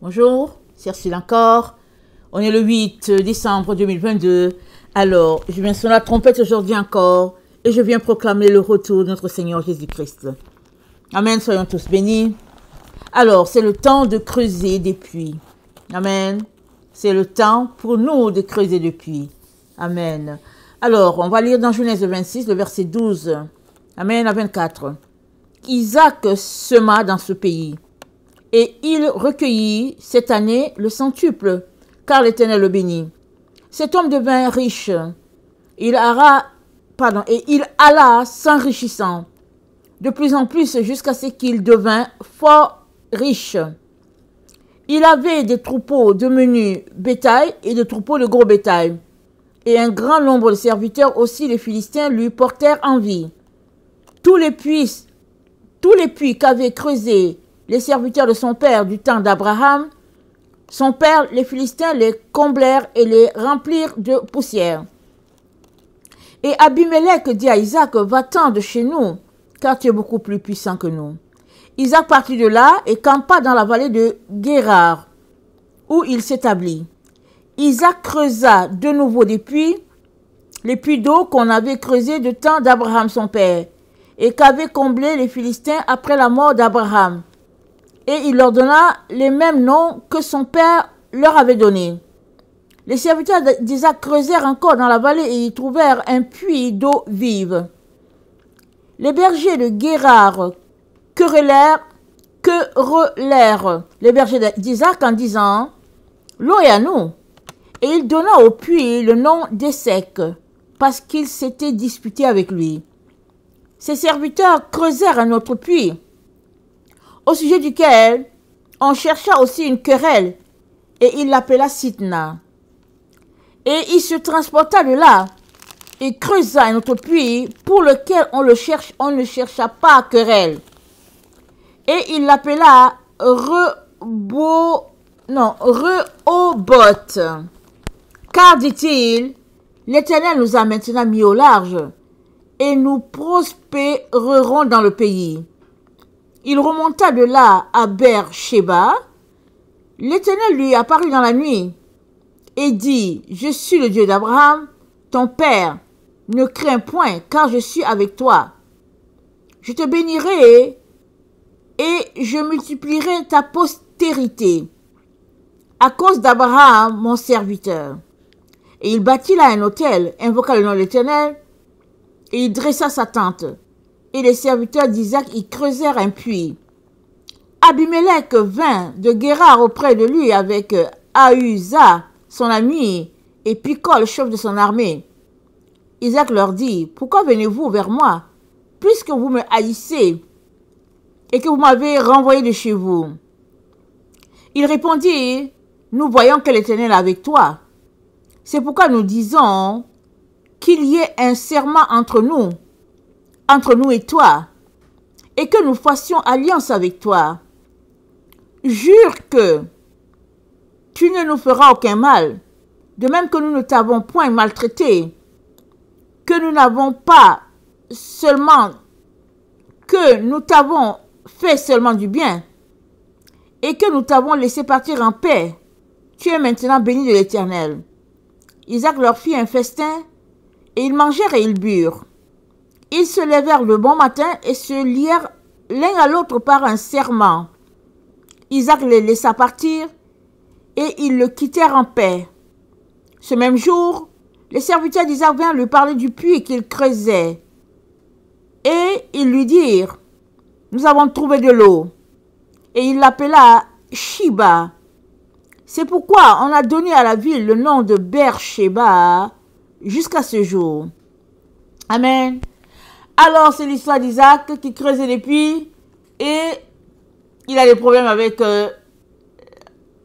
Bonjour, c'est Ursule encore. On est le 8 décembre 2022. Alors, je viens sur la trompette aujourd'hui encore et je viens proclamer le retour de notre Seigneur Jésus-Christ. Amen, soyons tous bénis. Alors, c'est le temps de creuser des puits. Amen. C'est le temps pour nous de creuser des puits. Amen. Alors, on va lire dans Genèse 26, le verset 12. Amen, à 24. Isaac sema dans ce pays. Et il recueillit cette année le centuple, car l'Éternel le bénit. Cet homme devint riche. Et il alla s'enrichissant de plus en plus jusqu'à ce qu'il devint fort riche. Il avait des troupeaux de menu bétail et des troupeaux de gros bétail. Et un grand nombre de serviteurs aussi, les Philistins, lui portèrent envie. Tous les puits qu'avaient creusés les serviteurs de son père du temps d'Abraham, son père, les Philistins, les comblèrent et les remplirent de poussière. Et Abimelech dit à Isaac, va-t'en de chez nous, car tu es beaucoup plus puissant que nous. Isaac partit de là et campa dans la vallée de Guérar, où il s'établit. Isaac creusa de nouveau des puits, les puits d'eau qu'on avait creusés du temps d'Abraham son père, et qu'avaient comblés les Philistins après la mort d'Abraham. Et il leur donna les mêmes noms que son père leur avait donnés. Les serviteurs d'Isaac creusèrent encore dans la vallée et y trouvèrent un puits d'eau vive. Les bergers de Guérar querellèrent les bergers d'Isaac en disant « L'eau est à nous ». Et il donna au puits le nom d'Essek, parce qu'il s'était disputé avec lui. Ses serviteurs creusèrent un autre puits, au sujet duquel on chercha aussi une querelle, et il l'appela Sitna. Et il se transporta de là, et creusa un autre puits, pour lequel on ne chercha pas querelle. Et il l'appela Rehoboth. Car, dit-il, l'Éternel nous a maintenant mis au large, et nous prospérerons dans le pays. Il remonta de là à Beer-Sheba. L'Éternel lui apparut dans la nuit et dit, je suis le Dieu d'Abraham, ton père. Ne crains point, car je suis avec toi. Je te bénirai et je multiplierai ta postérité à cause d'Abraham, mon serviteur. Et il bâtit là un autel, invoqua le nom de l'Éternel, et il dressa sa tente. Et les serviteurs d'Isaac y creusèrent un puits. Abimelech vint de Guérar auprès de lui avec Ahusa, son ami, et Picol, chef de son armée. Isaac leur dit, pourquoi venez-vous vers moi, puisque vous me haïssez et que vous m'avez renvoyé de chez vous? Il répondit, nous voyons que l'Éternel est avec toi. C'est pourquoi nous disons qu'il y ait un serment entre nous et toi, et que nous fassions alliance avec toi. Jure que tu ne nous feras aucun mal, de même que nous ne t'avons point maltraité, que nous t'avons fait seulement du bien, et que nous t'avons laissé partir en paix. Tu es maintenant béni de l'Éternel. Isaac leur fit un festin, et ils mangèrent et ils burent. Ils se levèrent le bon matin et se lièrent l'un à l'autre par un serment. Isaac les laissa partir et ils le quittèrent en paix. Ce même jour, les serviteurs d'Isaac vinrent lui parler du puits qu'il creusait. Et ils lui dirent, nous avons trouvé de l'eau. Et il l'appela Shiba. C'est pourquoi on a donné à la ville le nom de Beer-Sheba jusqu'à ce jour. Amen. Alors, c'est l'histoire d'Isaac qui creusait des puits et il a des problèmes avec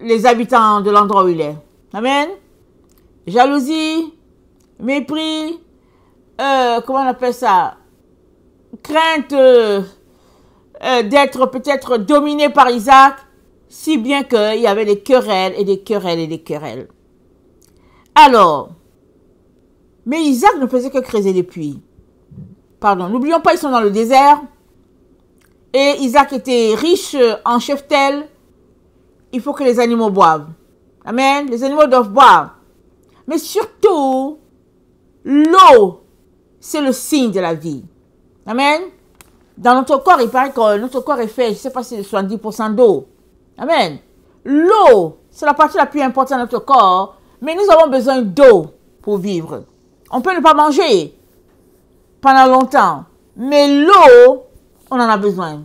les habitants de l'endroit où il est. Amen. Jalousie, mépris, comment on appelle ça? Crainte d'être peut-être dominé par Isaac, si bien qu'il y avait des querelles et des querelles et des querelles. Alors, mais Isaac ne faisait que creuser des puits. Pardon, n'oublions pas, ils sont dans le désert. Et Isaac était riche en cheptel. il faut que les animaux boivent. Amen. Les animaux doivent boire. Mais surtout, l'eau, c'est le signe de la vie. Amen. Dans notre corps, il paraît que notre corps est fait, je ne sais pas si c'est 70% d'eau. Amen. L'eau, c'est la partie la plus importante de notre corps, mais nous avons besoin d'eau pour vivre. On peut ne pas manger pendant longtemps, mais l'eau, on en a besoin.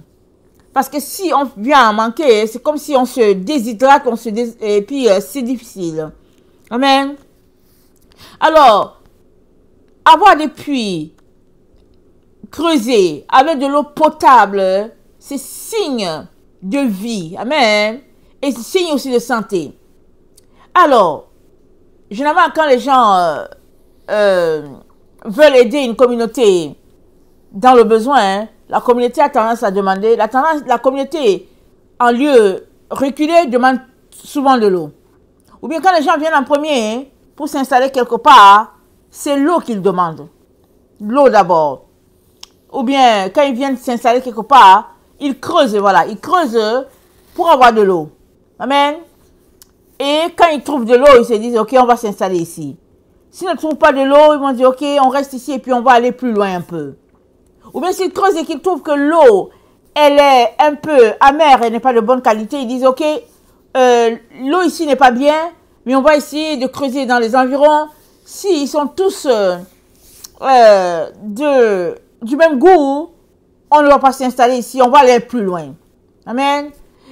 Parce que si on vient à manquer, c'est comme si on se déshydrate, et puis c'est difficile. Amen. Alors, avoir des puits creusés avec de l'eau potable, c'est signe de vie. Amen. Et c'est signe aussi de santé. Alors, généralement, quand les gens veulent aider une communauté dans le besoin, la communauté a tendance à demander, la communauté, en lieu reculé, demande souvent de l'eau. Ou bien quand les gens viennent en premier pour s'installer quelque part, c'est l'eau qu'ils demandent. L'eau d'abord. Ou bien quand ils viennent s'installer quelque part, ils creusent, voilà, ils creusent pour avoir de l'eau. Amen. Et quand ils trouvent de l'eau, ils se disent, ok, on va s'installer ici. S'ils ne trouvent pas de l'eau, ils vont dire, ok, on reste ici et puis on va aller plus loin un peu. Ou bien s'ils creusent et qu'ils trouvent que l'eau, elle est un peu amère, elle n'est pas de bonne qualité, ils disent, ok, l'eau ici n'est pas bien, mais on va essayer de creuser dans les environs. S'ils sont tous du même goût, on ne va pas s'installer ici, on va aller plus loin. Amen.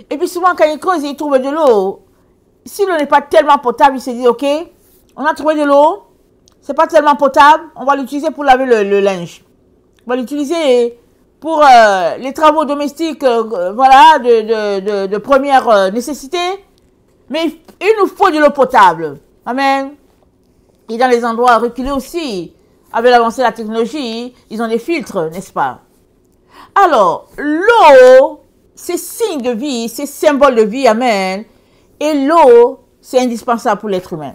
Et puis souvent, quand ils creusent et ils trouvent de l'eau, si l'eau n'est pas tellement potable, ils se disent, ok, on a trouvé de l'eau, c'est pas tellement potable, on va l'utiliser pour laver le linge. On va l'utiliser pour les travaux domestiques, voilà, de première nécessité. Mais il nous faut de l'eau potable. Amen. Et dans les endroits reculés aussi, avec l'avancée de la technologie, ils ont des filtres, n'est-ce pas? Alors, l'eau, c'est signe de vie, c'est symbole de vie, amen. Et l'eau, c'est indispensable pour l'être humain.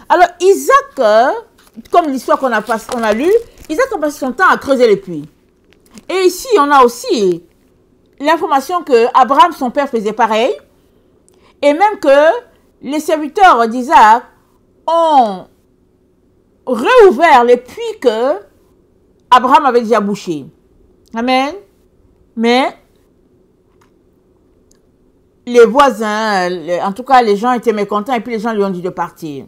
Alors, Isaac, comme l'histoire qu'on a lue, Isaac a passé son temps à creuser les puits. Et ici, on a aussi l'information que Abraham, son père, faisait pareil. Et même que les serviteurs d'Isaac ont réouvert les puits que Abraham avait déjà bouchés. Amen. Mais les voisins, en tout cas les gens étaient mécontents et puis les gens lui ont dit de partir.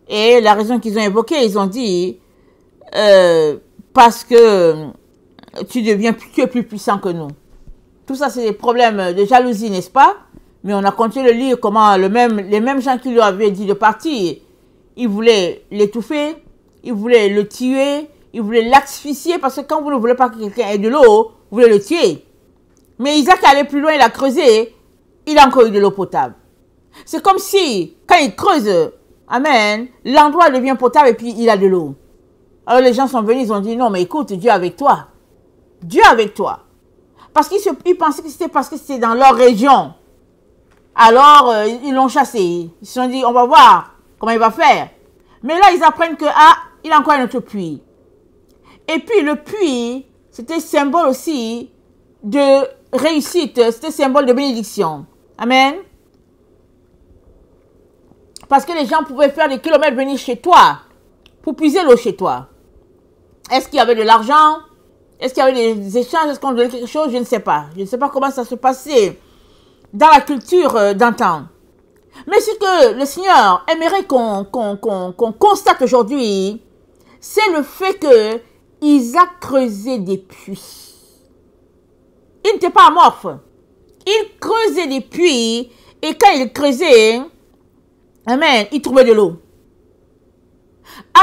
Et la raison qu'ils ont évoquée, ils ont dit parce que tu es plus puissant que nous. Tout ça, c'est des problèmes de jalousie, n'est-ce pas? Mais on a continué de lire comment les mêmes gens qui lui avaient dit de partir, ils voulaient l'étouffer, ils voulaient le tuer, ils voulaient l'asphyxier parce que quand vous ne voulez pas que quelqu'un ait de l'eau, vous voulez le tuer. Mais Isaac allait plus loin, il a creusé, il a encore eu de l'eau potable. C'est comme si, quand il creuse, amen, l'endroit devient potable et puis il a de l'eau. Alors les gens sont venus, ils ont dit, non mais écoute, Dieu est avec toi. Dieu est avec toi. Parce qu'ils pensaient que c'était parce que c'était dans leur région. Alors, ils l'ont chassé. Ils se sont dit, on va voir comment il va faire. Mais là, ils apprennent que, il a encore un autre puits. Et puis, le puits, c'était symbole aussi de réussite. C'était symbole de bénédiction. Amen. Parce que les gens pouvaient faire des kilomètres venir chez toi pour puiser l'eau chez toi. Est-ce qu'il y avait de l'argent? Est-ce qu'il y avait des échanges? Est-ce qu'on donnait quelque chose? Je ne sais pas. Je ne sais pas comment ça se passait dans la culture d'antan. Mais ce que le Seigneur aimerait qu'on constate aujourd'hui, c'est le fait que Isaac creusait des puits. Il n'était pas amorphe. Il creusait des puits et quand il creusait, amen, il trouvait de l'eau.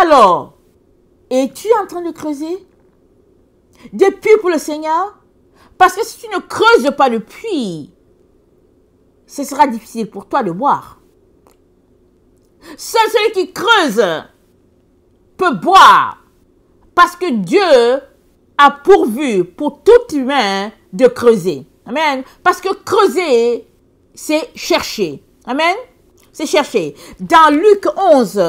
Alors, es-tu en train de creuser des puits pour le Seigneur? Parce que si tu ne creuses pas de puits, ce sera difficile pour toi de boire. Seul celui qui creuse peut boire. Parce que Dieu a pourvu pour tout humain de creuser. Amen. Parce que creuser, c'est chercher. Amen. C'est chercher. Dans Luc 11,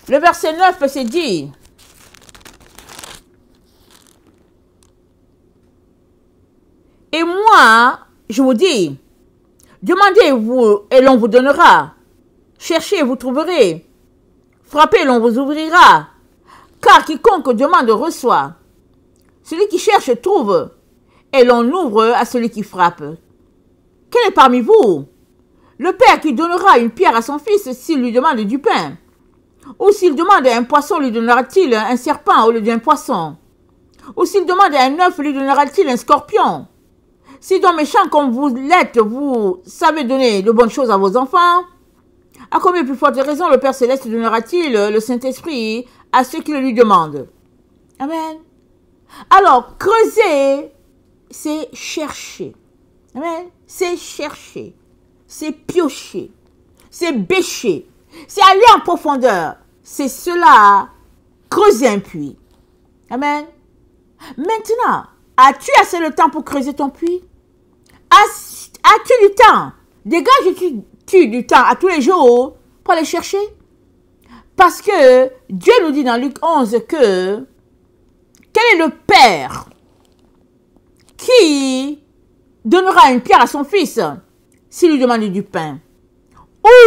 le verset 9 c'est dit, moi, je vous dis, demandez-vous et l'on vous donnera. Cherchez et vous trouverez. Frappez et l'on vous ouvrira. Car quiconque demande reçoit. Celui qui cherche trouve. Et l'on ouvre à celui qui frappe. Quel est parmi vous le père qui donnera une pierre à son fils s'il lui demande du pain? Ou s'il demande un poisson, lui donnera-t-il un serpent au lieu d'un poisson? Ou s'il demande un œuf, lui donnera-t-il un scorpion? Si donc méchant comme vous l'êtes, vous savez donner de bonnes choses à vos enfants, à combien plus forte raison le Père Céleste donnera-t-il le Saint-Esprit à ceux qui le lui demandent? Amen. Alors, creuser, c'est chercher. Amen. C'est chercher. C'est piocher. C'est bêcher. C'est aller en profondeur. C'est cela, creuser un puits. Amen. Maintenant, as-tu assez de temps pour creuser ton puits? As-tu du temps? Dégages-tu du temps à tous les jours pour aller chercher? Parce que Dieu nous dit dans Luc 11 que quel est le père qui donnera une pierre à son fils s'il lui demande du pain?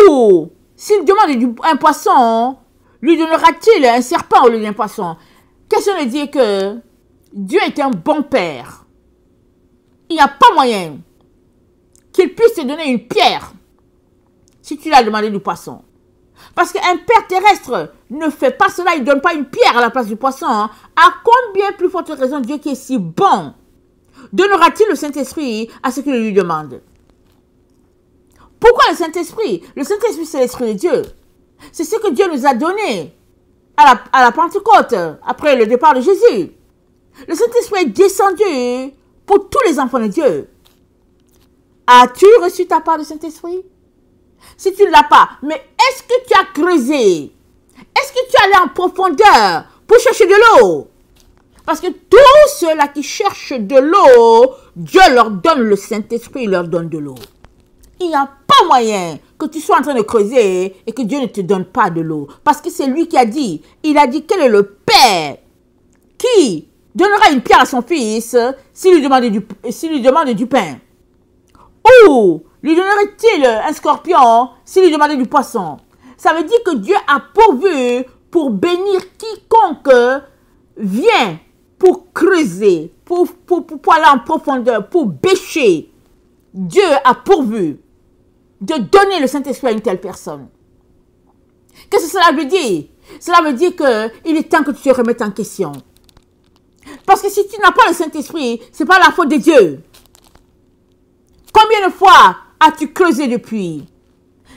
Ou s'il demande un poisson, lui donnera-t-il un serpent au lieu d'un poisson? Question de dire que Dieu est un bon père. Il n'y a pas moyen qu'il puisse te donner une pierre si tu lui as demandé du poisson. Parce qu'un père terrestre ne fait pas cela, il ne donne pas une pierre à la place du poisson. À combien plus forte raison Dieu qui est si bon donnera-t-il le Saint-Esprit à ceux qui le lui demandent? Pourquoi le Saint-Esprit? Le Saint-Esprit, c'est l'Esprit de Dieu. C'est ce que Dieu nous a donné à la Pentecôte, après le départ de Jésus. Le Saint-Esprit est descendu pour tous les enfants de Dieu. As-tu reçu ta part du Saint-Esprit? Si tu ne l'as pas, mais est-ce que tu as creusé? Est-ce que tu es allé en profondeur pour chercher de l'eau? Parce que tous ceux-là qui cherchent de l'eau, Dieu leur donne le Saint-Esprit, il leur donne de l'eau. Il n'y a pas moyen que tu sois en train de creuser et que Dieu ne te donne pas de l'eau. Parce que c'est lui qui a dit, il a dit quel est le Père qui donnera une pierre à son fils s'il lui demande du pain. Ou lui donnerait-il un scorpion s'il lui demandait du poisson? Ça veut dire que Dieu a pourvu pour bénir quiconque vient pour creuser, pour aller en profondeur, pour bêcher. Dieu a pourvu de donner le Saint-Esprit à une telle personne. Qu'est-ce que cela veut dire? Cela veut dire qu'il est temps que tu te remettes en question. Parce que si tu n'as pas le Saint-Esprit, ce n'est pas la faute de Dieu. Combien de fois as-tu creusé depuis?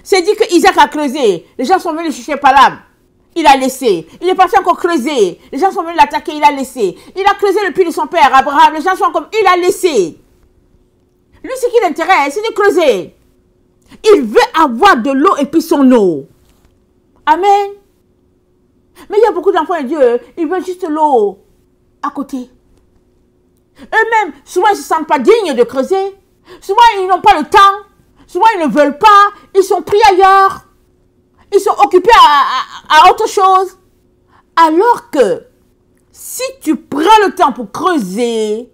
C'est dit que Isaac a creusé. Les gens sont venus chercher Palam. Il a laissé. Il est parti encore creuser. Les gens sont venus l'attaquer. Il a laissé. Il a creusé le puits de son père, Abraham. Les gens sont comme... Il a laissé. Lui, ce qui l'intéresse, c'est de creuser. Il veut avoir de l'eau et puis son eau. Amen. Mais il y a beaucoup d'enfants de Dieu. Ils veulent juste l'eau à côté. Eux-mêmes, souvent, ils ne se sentent pas dignes de creuser. Souvent, ils n'ont pas le temps. Souvent, ils ne veulent pas. Ils sont pris ailleurs. Ils sont occupés à autre chose. Alors que, si tu prends le temps pour creuser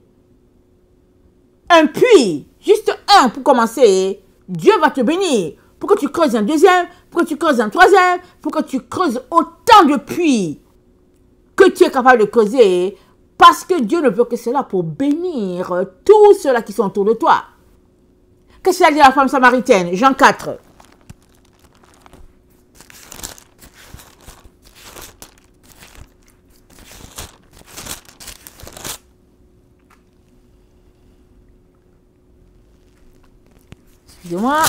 un puits, juste un pour commencer, Dieu va te bénir. Pour que tu creuses un deuxième, pour que tu creuses un troisième, pour que tu creuses autant de puits que tu es capable de creuser. Parce que Dieu ne veut que cela pour bénir tous ceux-là qui sont autour de toi. Qu'est-ce qu'a dit la femme samaritaine? Jean 4. Excusez-moi.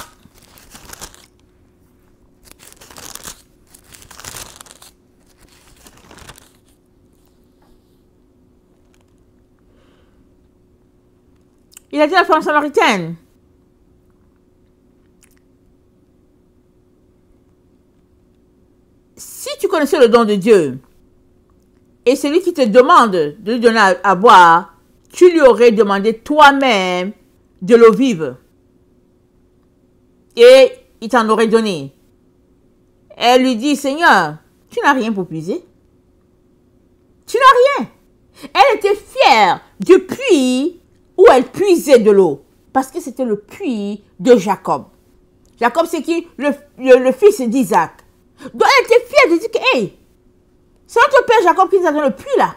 Il a dit à la femme samaritaine, si tu connaissais le don de Dieu, et celui qui te demande de lui donner à boire, tu lui aurais demandé toi-même de l'eau vive. Et il t'en aurait donné. Elle lui dit, Seigneur, tu n'as rien pour puiser. Tu n'as rien. Elle était fière du puits où elle puisait de l'eau. Parce que c'était le puits de Jacob. Jacob, c'est qui? Le fils d'Isaac. Donc, elle était fière de dire que, hey, c'est notre père Jacob qui nous a donné le puits là.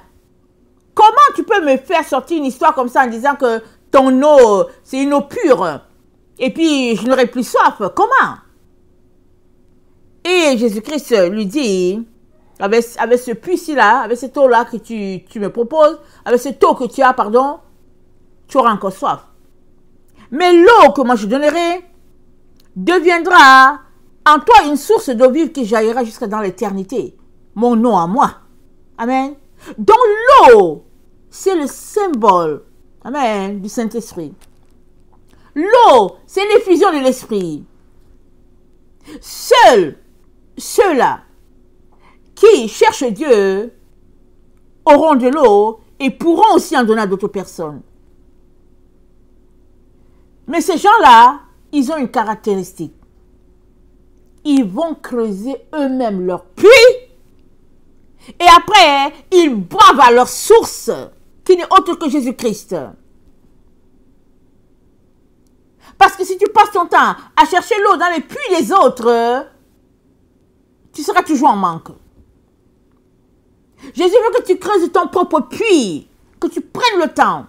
Comment tu peux me faire sortir une histoire comme ça en disant que ton eau, c'est une eau pure et puis je n'aurai plus soif? Comment? Et Jésus-Christ lui dit, avec ce puits-ci là, avec cette eau-là que tu me proposes, avec cette eau que tu as, pardon, tu auras encore soif. Mais l'eau que moi je donnerai deviendra en toi une source d'eau vive qui jaillira jusqu'à dans l'éternité. Mon nom à moi. Amen. Donc l'eau, c'est le symbole, amen, du Saint-Esprit. L'eau, c'est l'effusion de l'Esprit. Seuls ceux-là qui cherchent Dieu auront de l'eau et pourront aussi en donner à d'autres personnes. Mais ces gens-là, ils ont une caractéristique. Ils vont creuser eux-mêmes leur puits et après, ils boivent à leur source qui n'est autre que Jésus-Christ. Parce que si tu passes ton temps à chercher l'eau dans les puits des autres, tu seras toujours en manque. Jésus veut que tu creuses ton propre puits, que tu prennes le temps,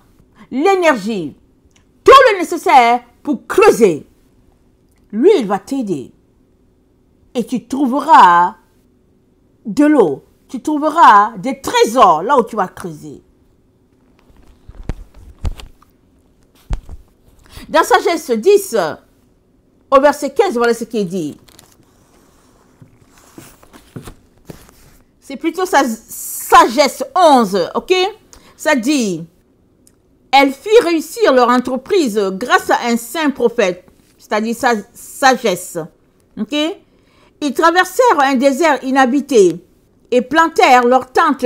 l'énergie, tout le nécessaire pour creuser. Lui, il va t'aider. Et tu trouveras de l'eau. Tu trouveras des trésors là où tu vas creuser. Dans Sagesse 10, au verset 15, voilà ce qui est dit. C'est plutôt Sagesse 11, ok? Ça dit, elle fit réussir leur entreprise grâce à un saint prophète, c'est-à-dire sa sagesse, ok? Ils traversèrent un désert inhabité et plantèrent leurs tentes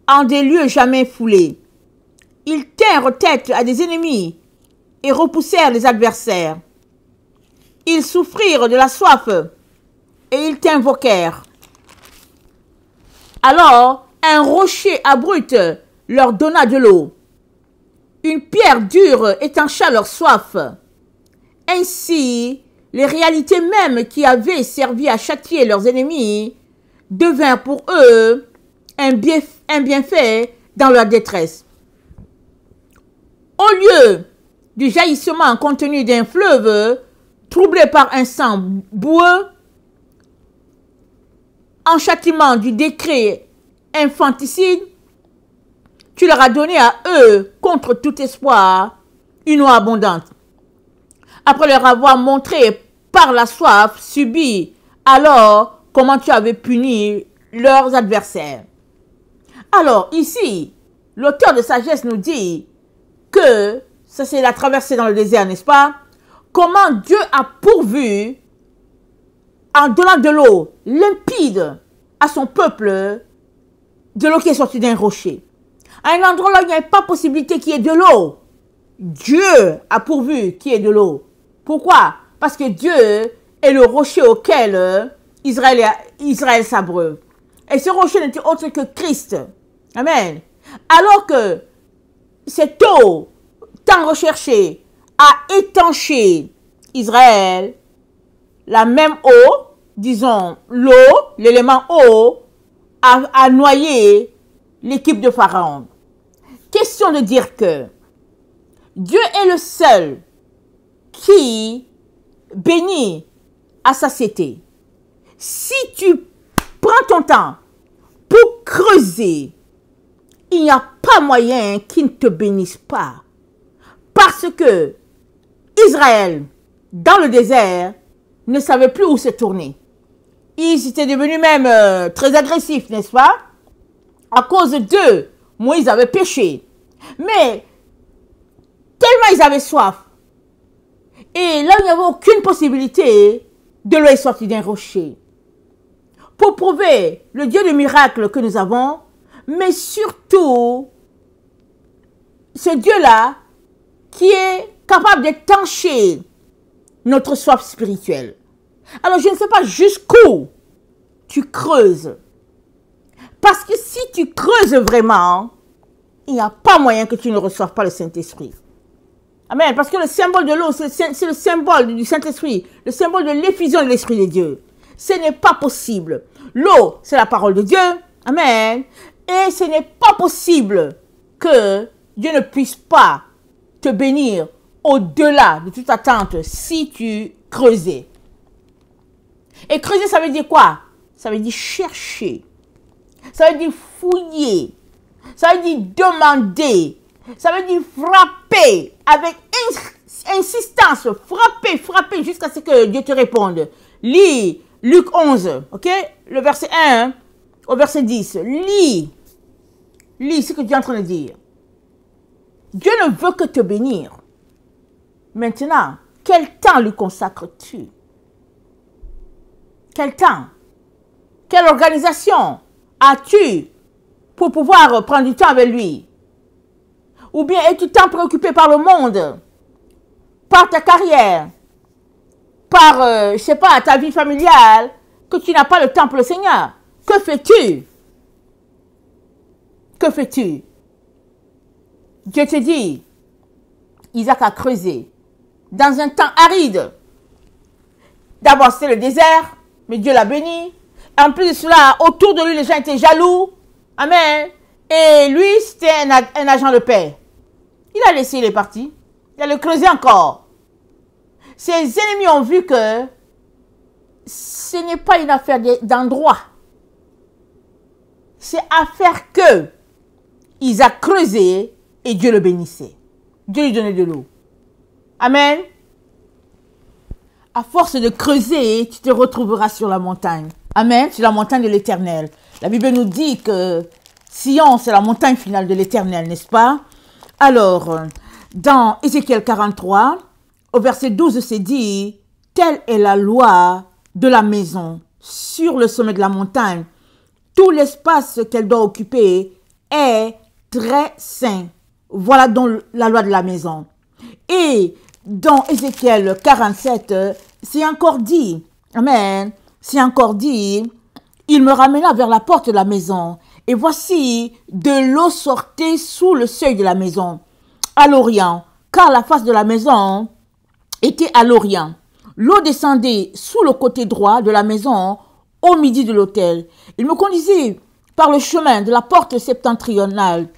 en des lieux jamais foulés. Ils tinrent tête à des ennemis et repoussèrent les adversaires. Ils souffrirent de la soif et ils t'invoquèrent. Alors, un rocher abrupt leur donna de l'eau. Une pierre dure étancha leur soif. Ainsi, les réalités mêmes qui avaient servi à châtier leurs ennemis devinrent pour eux un bienfait dans leur détresse. Au lieu du jaillissement contenu d'un fleuve troublé par un sang boueux, en châtiment du décret infanticide, tu leur as donné à eux, contre tout espoir, une eau abondante. Après leur avoir montré par la soif subie, alors comment tu avais puni leurs adversaires. Alors ici, l'auteur de Sagesse nous dit que, ça c'est la traversée dans le désert, n'est-ce pas? Comment Dieu a pourvu, en donnant de l'eau limpide à son peuple, de l'eau qui est sortie d'un rocher. À un endroit là où il n'y avait pas possibilité qu'il y ait de l'eau, Dieu a pourvu qu'il y ait de l'eau. Pourquoi? Parce que Dieu est le rocher auquel Israël s'abreuve. Et ce rocher n'était autre que Christ. Amen. Alors que cette eau tant recherchée a étanché Israël, la même eau, disons l'eau, l'élément eau, a noyé l'équipe de Pharaon. Question de dire que Dieu est le seul qui bénit à satiété. Si tu prends ton temps pour creuser, il n'y a pas moyen qu'il ne te bénisse pas. Parce que Israël, dans le désert, ne savait plus où se tourner. Ils étaient devenus même très agressifs, n'est-ce pas? À cause d'eux, Moïse avait péché. Mais tellement ils avaient soif. Et là, il n'y avait aucune possibilité de l'eau sortir d'un rocher. Pour prouver le Dieu de miracles que nous avons, mais surtout, ce Dieu-là qui est capable d'étancher notre soif spirituelle. Alors, je ne sais pas jusqu'où tu creuses. Parce que si tu creuses vraiment, il n'y a pas moyen que tu ne reçoives pas le Saint-Esprit. Amen. Parce que le symbole de l'eau, c'est le symbole du Saint-Esprit, le symbole de l'effusion de l'Esprit de Dieu. Ce n'est pas possible. L'eau, c'est la parole de Dieu. Amen. Et ce n'est pas possible que Dieu ne puisse pas te bénir au-delà de toute attente si tu creusais. Et creuser, ça veut dire quoi? Ça veut dire chercher. Ça veut dire fouiller. Ça veut dire demander. Ça veut dire frapper avec insistance. Frapper jusqu'à ce que Dieu te réponde. Lis Luc 11, ok? Le verset 1 au verset 10. Lis ce que tu es en train de dire. Dieu ne veut que te bénir. Maintenant, quel temps lui consacres-tu? Quel temps? Quelle organisation as-tu pour pouvoir prendre du temps avec lui? Ou bien es-tu tant préoccupé par le monde, par ta carrière, par, je sais pas, ta vie familiale, que tu n'as pas le temps pour le Seigneur? Que fais-tu? Que fais-tu? Dieu te dit, Isaac a creusé dans un temps aride. D'abord, c'était le désert, mais Dieu l'a béni. En plus de cela, autour de lui, les gens étaient jaloux. Amen. Et lui, c'était un agent de paix. Il a laissé, il est parti. Il a le creusé encore. Ses ennemis ont vu que ce n'est pas une affaire d'endroit. C'est affaire que Isaac creusé et Dieu le bénissait. Dieu lui donnait de l'eau. Amen. À force de creuser, tu te retrouveras sur la montagne. Amen. Sur la montagne de l'Éternel. La Bible nous dit que Sion, c'est la montagne finale de l'Éternel, n'est-ce pas? Alors, dans Ézéchiel 43, au verset 12, c'est dit, « Telle est la loi de la maison sur le sommet de la montagne. Tout l'espace qu'elle doit occuper est très saint. » Voilà donc la loi de la maison. Et dans Ézéchiel 47, c'est encore dit, amen, c'est encore dit, il me ramena vers la porte de la maison, et voici, de l'eau sortait sous le seuil de la maison, à l'orient, car la face de la maison était à l'orient. L'eau descendait sous le côté droit de la maison, au midi de l'autel. Il me conduisit par le chemin de la porte septentrionale,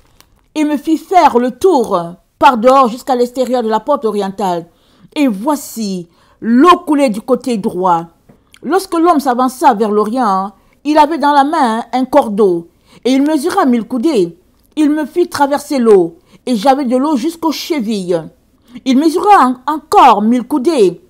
et me fit faire le tour par dehors jusqu'à l'extérieur de la porte orientale. Et voici, l'eau coulait du côté droit. Lorsque l'homme s'avança vers l'orient, il avait dans la main un cordeau, et il mesura 1000 coudées. Il me fit traverser l'eau, et j'avais de l'eau jusqu'aux chevilles. Il mesura encore 1000 coudées,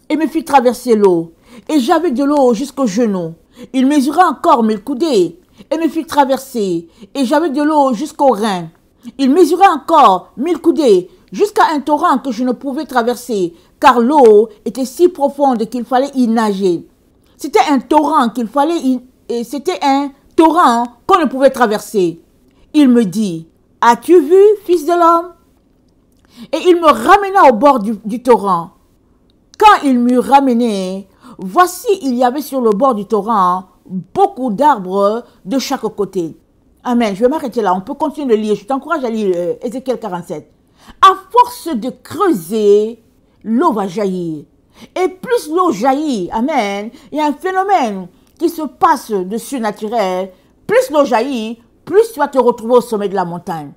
et me fit traverser l'eau, et j'avais de l'eau jusqu'aux genoux. Il mesura encore 1000 coudées, et me fit traverser, et j'avais de l'eau jusqu'aux reins. Il mesura encore 1000 coudées, jusqu'à un torrent que je ne pouvais traverser, car l'eau était si profonde qu'il fallait y nager. C'était un torrent qu'on ne pouvait traverser. Il me dit, « As-tu vu, fils de l'homme ?» Et il me ramena au bord du torrent. Quand il m'eut ramené, voici, il y avait sur le bord du torrent beaucoup d'arbres de chaque côté. Amen. Je vais m'arrêter là. On peut continuer de lire. Je t'encourage à lire Ézéchiel 47. À force de creuser, l'eau va jaillir. Et plus l'eau jaillit, amen, il y a un phénomène qui se passe de surnaturel. Plus l'eau jaillit, plus tu vas te retrouver au sommet de la montagne.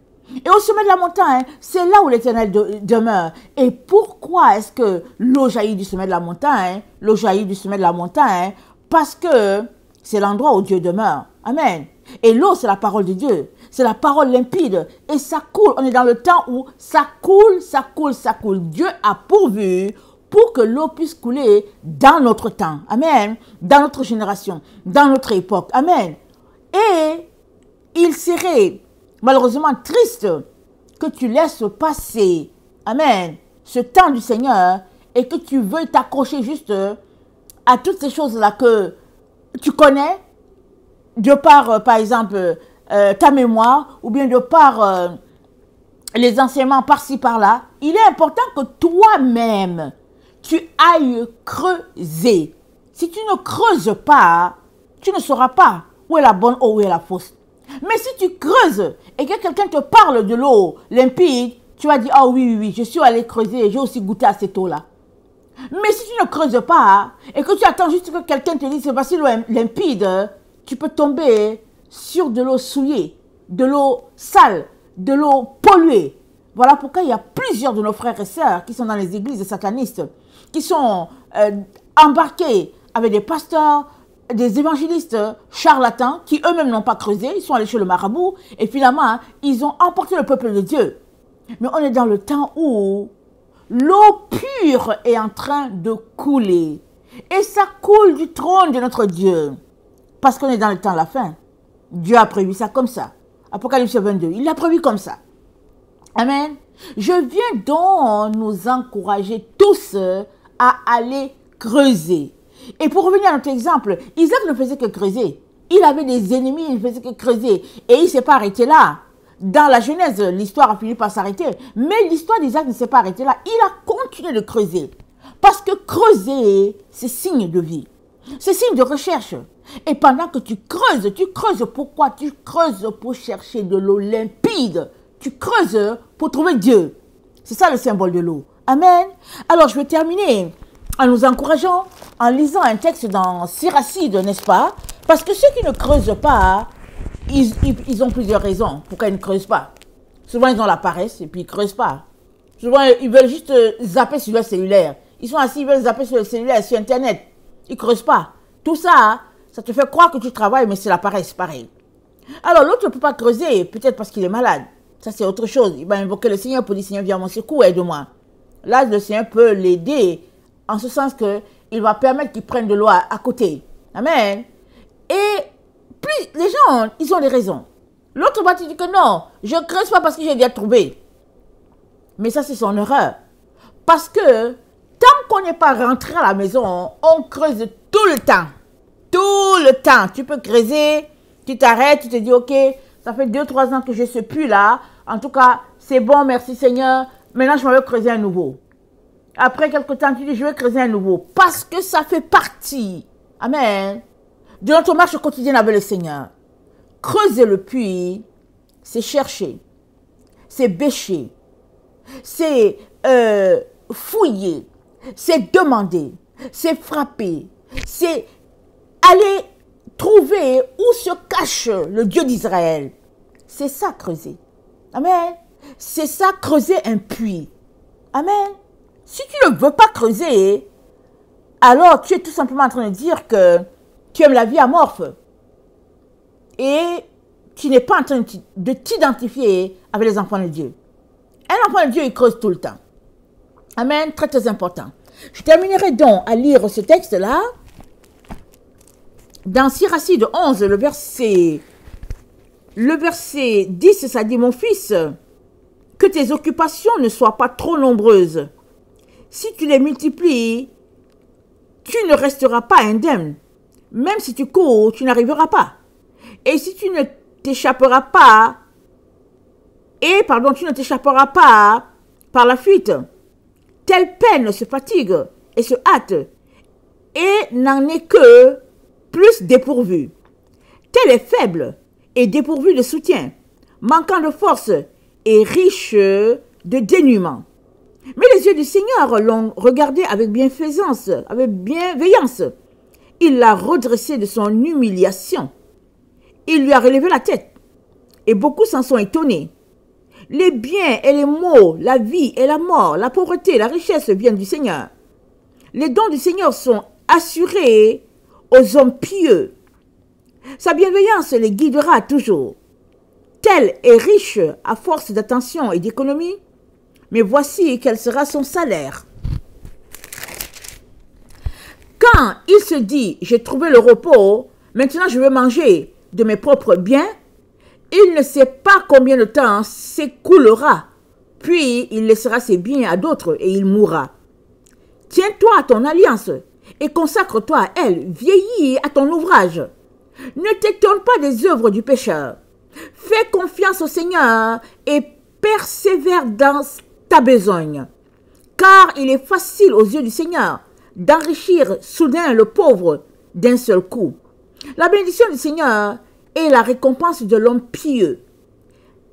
Et au sommet de la montagne, c'est là où l'Éternel demeure. Et pourquoi est-ce que l'eau jaillit du sommet de la montagne? L'eau jaillit du sommet de la montagne parce que c'est l'endroit où Dieu demeure. Amen. Et l'eau, c'est la parole de Dieu. C'est la parole limpide. Et ça coule. On est dans le temps où ça coule, ça coule, ça coule. Dieu a pourvu pour que l'eau puisse couler dans notre temps. Amen. Dans notre génération. Dans notre époque. Amen. Et il serait malheureusement triste que tu laisses passer, amen, ce temps du Seigneur et que tu veuilles t'accrocher juste à toutes ces choses-là que tu connais, de par, par exemple, ta mémoire, ou bien de par les enseignements par-ci, par-là. Il est important que toi-même, tu ailles creuser. Si tu ne creuses pas, tu ne sauras pas où est la bonne eau, où est la fausse. Mais si tu creuses et que quelqu'un te parle de l'eau limpide, tu vas dire, oh oui, oui, oui, je suis allé creuser, j'ai aussi goûté à cette eau-là. Mais si tu ne creuses pas et que tu attends juste que quelqu'un te dise c'est voici l'eau limpide, tu peux tomber sur de l'eau souillée, de l'eau sale, de l'eau polluée. Voilà pourquoi il y a plusieurs de nos frères et sœurs qui sont dans les églises satanistes, qui sont embarqués avec des pasteurs, des évangélistes charlatans qui eux-mêmes n'ont pas creusé, ils sont allés chez le marabout et finalement ils ont emporté le peuple de Dieu. Mais on est dans le temps où l'eau pure est en train de couler. Et ça coule du trône de notre Dieu. Parce qu'on est dans le temps de la fin. Dieu a prévu ça comme ça. Apocalypse 22, il l'a prévu comme ça. Amen. Je viens donc nous encourager tous à aller creuser. Et pour revenir à notre exemple, Isaac ne faisait que creuser. Il avait des ennemis, il ne faisait que creuser. Et il ne s'est pas arrêté là. Dans la Genèse, l'histoire a fini par s'arrêter. Mais l'histoire d'Isaac ne s'est pas arrêtée là. Il a continué de creuser. Parce que creuser, c'est signe de vie. C'est signe de recherche. Et pendant que tu creuses pourquoi? Tu creuses pour chercher de l'eau limpide. Tu creuses pour trouver Dieu. C'est ça le symbole de l'eau. Amen. Alors je vais terminer en nous encourageant, en lisant un texte dans Siracide, n'est-ce pas? Parce que ceux qui ne creusent pas, ils ont plusieurs raisons pourquoi ils ne creusent pas. Souvent, ils ont la paresse et puis ils ne creusent pas. Souvent, ils veulent juste zapper sur leur cellulaire. Ils sont assis, ils veulent zapper sur le cellulaire, sur Internet. Ils ne creusent pas. Tout ça, ça te fait croire que tu travailles, mais c'est la paresse, pareil. Alors, l'autre ne peut pas creuser, peut-être parce qu'il est malade. Ça, c'est autre chose. Il va invoquer le Seigneur pour dire, Seigneur, viens à mon secours, aide-moi. Là, le Seigneur peut l'aider, en ce sens qu'il va permettre qu'il prenne de l'eau à côté. Amen. Et puis, les gens, ils ont des raisons. L'autre va te dire que non, je ne creuse pas parce que j'ai déjà trouvé. Mais ça, c'est son erreur. Parce que, tant qu'on n'est pas rentré à la maison, on creuse tout le temps. Tout le temps. Tu peux creuser, tu t'arrêtes, tu te dis, ok, ça fait 2-3 ans que je ne suis plus là. En tout cas, c'est bon, merci Seigneur. Maintenant, je vais creuser un nouveau. Après quelque temps, tu dis, je vais creuser un nouveau. Parce que ça fait partie. Amen. De notre marche quotidienne avec le Seigneur. Creuser le puits, c'est chercher, c'est bêcher, c'est fouiller, c'est demander, c'est frapper, c'est aller trouver où se cache le Dieu d'Israël. C'est ça creuser. Amen. C'est ça creuser un puits. Amen. Si tu ne veux pas creuser, alors tu es tout simplement en train de dire que tu aimes la vie amorphe. Et tu n'es pas en train de t'identifier avec les enfants de Dieu. Un enfant de Dieu, il creuse tout le temps. Amen, très très important. Je terminerai donc à lire ce texte-là. Dans Siracide 11, le verset 10, ça dit, « Mon fils, que tes occupations ne soient pas trop nombreuses. Si tu les multiplies, tu ne resteras pas indemne. Même si tu cours, tu n'arriveras pas. Et si tu ne t'échapperas pas, tu ne t'échapperas pas par la fuite. Telle peine se fatigue et se hâte, et n'en est que plus dépourvu. Tel est faible et dépourvu de soutien, manquant de force et riche de dénuement. Mais les yeux du Seigneur l'ont regardé avec bienfaisance, avec bienveillance. Il l'a redressé de son humiliation. Il lui a relevé la tête. Et beaucoup s'en sont étonnés. Les biens et les maux, la vie et la mort, la pauvreté, la richesse viennent du Seigneur. Les dons du Seigneur sont assurés aux hommes pieux. Sa bienveillance les guidera toujours. Tel est riche à force d'attention et d'économie, mais voici quel sera son salaire. Quand il se dit, j'ai trouvé le repos, maintenant je vais manger de mes propres biens, il ne sait pas combien de temps s'écoulera, puis il laissera ses biens à d'autres et il mourra. Tiens-toi à ton alliance et consacre-toi à elle, vieillis à ton ouvrage. Ne t'étonne pas des œuvres du pécheur. Fais confiance au Seigneur et persévère dans ta besogne, car il est facile aux yeux du Seigneur d'enrichir soudain le pauvre d'un seul coup. La bénédiction du Seigneur est la récompense de l'homme pieux.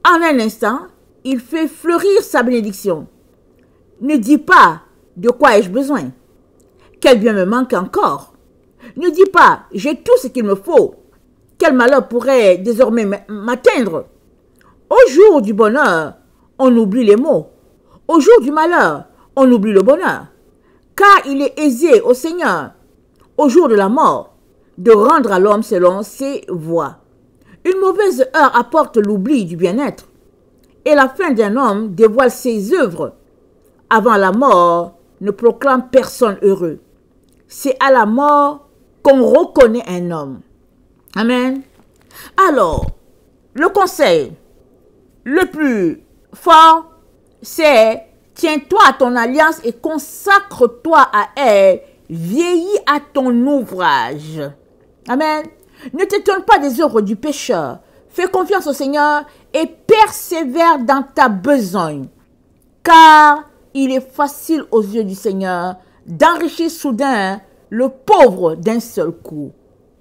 En un instant, il fait fleurir sa bénédiction. Ne dis pas de quoi ai-je besoin. Quel bien me manque encore. Ne dis pas j'ai tout ce qu'il me faut. Quel malheur pourrait désormais m'atteindre. Au jour du bonheur, on oublie les maux. Au jour du malheur, on oublie le bonheur. Car il est aisé au Seigneur, au jour de la mort, de rendre à l'homme selon ses voies. Une mauvaise heure apporte l'oubli du bien-être, et la fin d'un homme dévoile ses œuvres. Avant la mort, ne proclame personne heureux. C'est à la mort qu'on reconnaît un homme. Amen. Alors, le conseil le plus fort, c'est tiens-toi à ton alliance et consacre-toi à elle. Vieillis à ton ouvrage. Amen. Ne t'étonne pas des œuvres du pécheur. Fais confiance au Seigneur et persévère dans ta besogne. Car il est facile aux yeux du Seigneur d'enrichir soudain le pauvre d'un seul coup.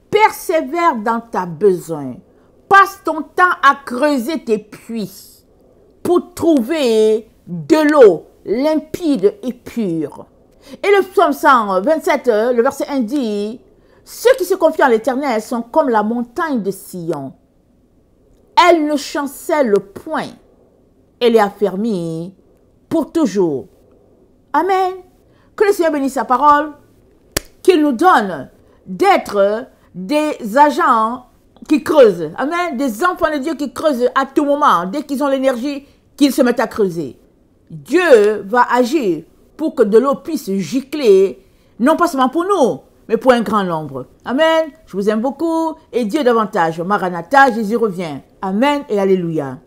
Persévère dans ta besogne. Passe ton temps à creuser tes puits pour trouver de l'eau limpide et pure. Et le psaume 127, le verset 1 dit, « Ceux qui se confient en l'Éternel sont comme la montagne de Sion. Elle ne chancelle point, elle est affermie pour toujours. » Amen. Que le Seigneur bénisse sa parole, qu'il nous donne d'être des agents qui creusent. Amen. Des enfants de Dieu qui creusent à tout moment. Dès qu'ils ont l'énergie, qu'ils se mettent à creuser. Dieu va agir pour que de l'eau puisse gicler, non pas seulement pour nous, mais pour un grand nombre. Amen. Je vous aime beaucoup et Dieu davantage. Maranatha, Jésus revient. Amen et alléluia.